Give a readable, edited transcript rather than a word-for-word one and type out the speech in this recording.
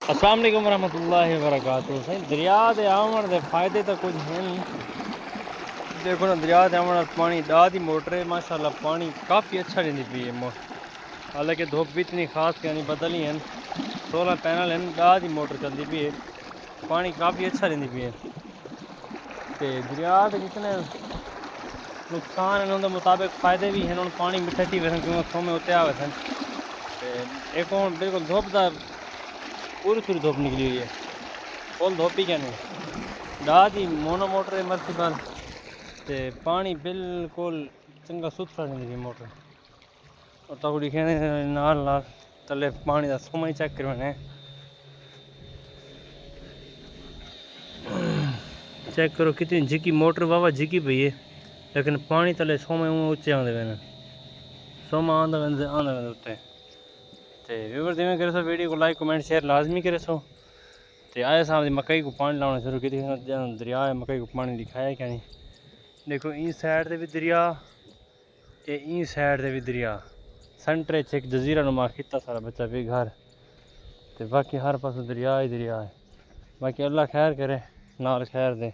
अस्सलाम वालेकुम रहमतुल्लाहि व बरकातहू। सही दरिया के आवन के फायदे तो कुछ हैं नहीं। देखो ना, दरिया के आवन पानी डाह की मोटर है, माशाल्लाह पानी काफ़ी अच्छा रही पी है। हालांकि धुप भी इतनी खास यानी बदल ही हैं, 16 पैनल हैं, डाह की मोटर चलती पी है, पानी काफ़ी अच्छा रही पी है। तो दरिया के जितने नुकसान हैं उनके मुताबिक फ़ायदे भी हैं। पानी मिठे थी वैसे क्योंकि सोमे उत्ते आवे सन। एक हूँ बिल्कुल धुप का पूरी धुप निकली हुई है, फुल धुप ही कहने डाह की मोनो मोटर है मर्सीबल। तो पानी बिल्कुल चंगा सुथरा नहीं मोटर और तक कहने नाल नाल तले पानी का सोमा ही चेक करवाने चेक करो कितनी झिकी मोटर वावा झिकी पई है, लेकिन पानी तले सोमे उच्चे आते पे सोमा आंदा पे उत्ते। तो व्यूवर जिमें करे सो वीडियो को लाइक कमेंट शेयर लाजमी करे सो। तो आए साहब मकई को पानी लाना शुरू की दरिया है, मकई को पानी दिखाया क्या नहीं। देखो इस साइड से भी दरिया, ये साइड से भी दरिया, सेंटर एक जजीरा नुमा खिता सारा बच्चा भी घर। तो बाकी हर पास दरिया ही दरिया है। बाकी अल्लाह खैर करे, नाल खैर दे।